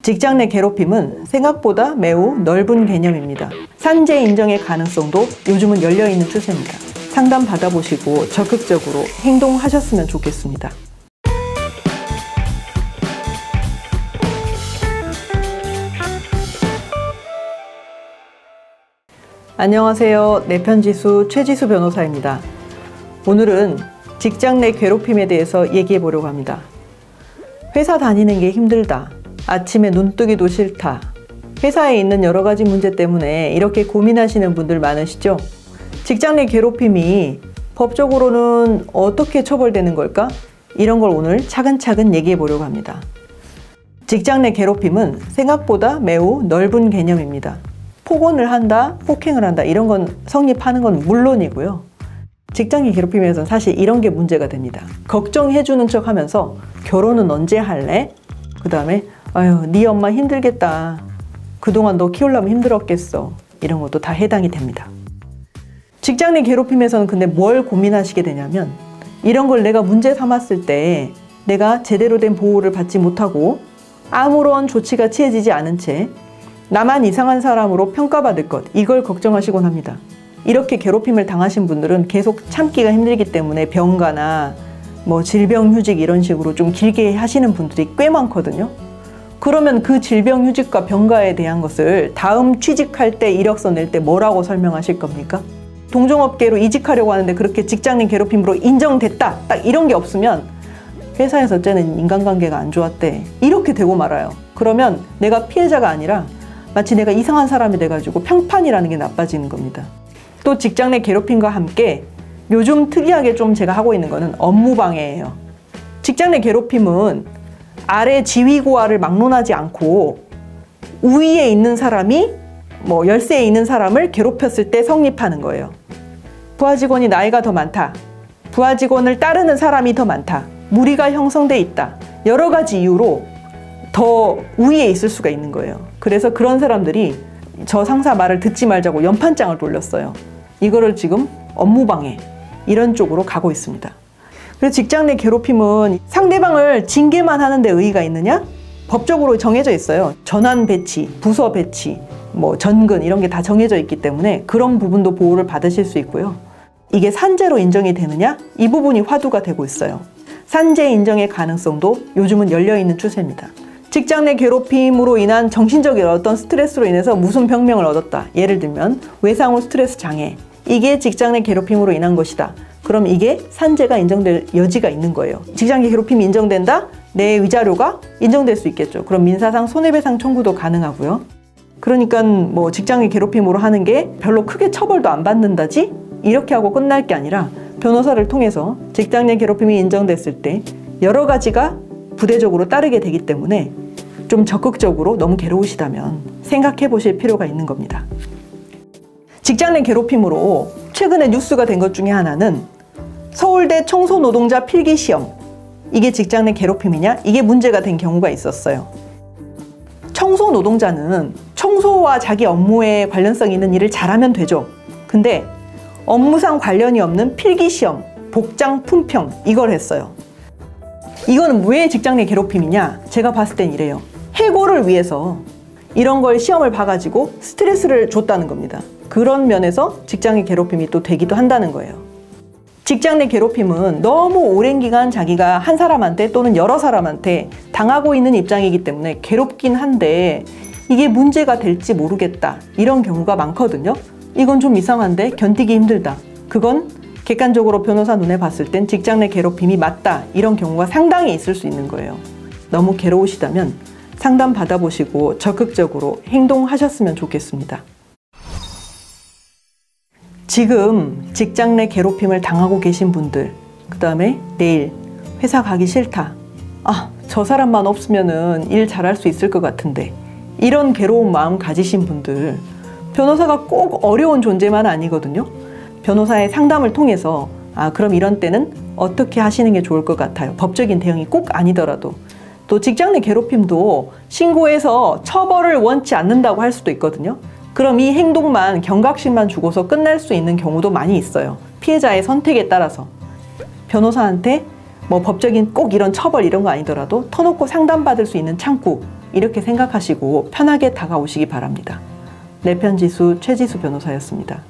직장 내 괴롭힘은 생각보다 매우 넓은 개념입니다. 산재 인정의 가능성도 요즘은 열려있는 추세입니다. 상담 받아보시고 적극적으로 행동하셨으면 좋겠습니다. 안녕하세요. 내편지수 최지수 변호사입니다. 오늘은 직장 내 괴롭힘에 대해서 얘기해 보려고 합니다. 회사 다니는 게 힘들다. 아침에 눈 뜨기도 싫다. 회사에 있는 여러 가지 문제 때문에 이렇게 고민하시는 분들 많으시죠? 직장 내 괴롭힘이 법적으로는 어떻게 처벌되는 걸까? 이런 걸 오늘 차근차근 얘기해 보려고 합니다. 직장 내 괴롭힘은 생각보다 매우 넓은 개념입니다. 폭언을 한다, 폭행을 한다 이런 건 성립하는 건 물론이고요. 직장 내 괴롭힘에서는 사실 이런 게 문제가 됩니다. 걱정해 주는 척 하면서 결혼은 언제 할래? 그 다음에 아유 네 엄마 힘들겠다. 그동안 너 키우려면 힘들었겠어. 이런 것도 다 해당이 됩니다. 직장 내 괴롭힘에서는 근데 뭘 고민하시게 되냐면 이런 걸 내가 문제 삼았을 때 내가 제대로 된 보호를 받지 못하고 아무런 조치가 취해지지 않은 채 나만 이상한 사람으로 평가받을 것, 이걸 걱정하시곤 합니다. 이렇게 괴롭힘을 당하신 분들은 계속 참기가 힘들기 때문에 병가나 질병휴직 이런 식으로 좀 길게 하시는 분들이 꽤 많거든요. 그러면 그 질병휴직과 병가에 대한 것을 다음 취직할 때 이력서 낼 때 뭐라고 설명하실 겁니까? 동종업계로 이직하려고 하는데 그렇게 직장 내 괴롭힘으로 인정됐다. 딱 이런 게 없으면 회사에서 쟤는 인간관계가 안 좋았대. 이렇게 되고 말아요. 그러면 내가 피해자가 아니라 마치 내가 이상한 사람이 돼가지고 평판이라는 게 나빠지는 겁니다. 또 직장 내 괴롭힘과 함께 요즘 특이하게 좀 제가 하고 있는 거는 업무방해예요. 직장 내 괴롭힘은 아래 지위고하를 막론하지 않고 우위에 있는 사람이 열세에 있는 사람을 괴롭혔을 때 성립하는 거예요. 부하 직원이 나이가 더 많다. 부하 직원을 따르는 사람이 더 많다. 무리가 형성돼 있다. 여러 가지 이유로 더 우위에 있을 수가 있는 거예요. 그래서 그런 사람들이 저 상사 말을 듣지 말자고 연판장을 돌렸어요. 이거를 지금 업무방해 이런 쪽으로 가고 있습니다. 그래서 직장 내 괴롭힘은 상대방을 징계만 하는 데 의의가 있느냐? 법적으로 정해져 있어요. 전환 배치, 부서 배치, 전근 이런 게 다 정해져 있기 때문에 그런 부분도 보호를 받으실 수 있고요. 이게 산재로 인정이 되느냐? 이 부분이 화두가 되고 있어요. 산재 인정의 가능성도 요즘은 열려있는 추세입니다. 직장 내 괴롭힘으로 인한 정신적인 어떤 스트레스로 인해서 무슨 병명을 얻었다. 예를 들면 외상후 스트레스 장애. 이게 직장 내 괴롭힘으로 인한 것이다. 그럼 이게 산재가 인정될 여지가 있는 거예요. 직장 내 괴롭힘이 인정된다? 내 위자료가 인정될 수 있겠죠. 그럼 민사상 손해배상 청구도 가능하고요. 그러니까 직장 내 괴롭힘으로 하는 게 별로 크게 처벌도 안 받는다지? 이렇게 하고 끝날 게 아니라 변호사를 통해서 직장 내 괴롭힘이 인정됐을 때 여러 가지가 부대적으로 따르게 되기 때문에 좀 적극적으로 너무 괴로우시다면 생각해 보실 필요가 있는 겁니다. 직장 내 괴롭힘으로 최근에 뉴스가 된 것 중에 하나는 서울대 청소노동자 필기시험. 이게 직장 내 괴롭힘이냐? 이게 문제가 된 경우가 있었어요. 청소노동자는 청소와 자기 업무에 관련성 있는 일을 잘하면 되죠. 근데 업무상 관련이 없는 필기시험, 복장 품평 이걸 했어요. 이거는 왜 직장 내 괴롭힘이냐? 제가 봤을 땐 이래요. 해고를 위해서 이런 걸 시험을 봐가지고 스트레스를 줬다는 겁니다. 그런 면에서 직장 내 괴롭힘이 또 되기도 한다는 거예요. 직장 내 괴롭힘은 너무 오랜 기간 자기가 한 사람한테 또는 여러 사람한테 당하고 있는 입장이기 때문에 괴롭긴 한데 이게 문제가 될지 모르겠다. 이런 경우가 많거든요. 이건 좀 이상한데 견디기 힘들다. 그건 객관적으로 변호사 눈에 봤을 땐 직장 내 괴롭힘이 맞다. 이런 경우가 상당히 있을 수 있는 거예요. 너무 괴로우시다면 상담 받아보시고 적극적으로 행동하셨으면 좋겠습니다. 지금 직장 내 괴롭힘을 당하고 계신 분들, 그 다음에 내일 회사 가기 싫다. 저 사람만 없으면은 일 잘할 수 있을 것 같은데 이런 괴로운 마음 가지신 분들, 변호사가 꼭 어려운 존재만 아니거든요. 변호사의 상담을 통해서 그럼 이런 때는 어떻게 하시는 게 좋을 것 같아요. 법적인 대응이 꼭 아니더라도. 또 직장 내 괴롭힘도 신고해서 처벌을 원치 않는다고 할 수도 있거든요. 그럼 이 행동만 경각심만 주고서 끝날 수 있는 경우도 많이 있어요. 피해자의 선택에 따라서. 변호사한테 법적인 꼭 이런 처벌 이런 거 아니더라도 터놓고 상담받을 수 있는 창구 이렇게 생각하시고 편하게 다가오시기 바랍니다. 내편지수 최지수 변호사였습니다.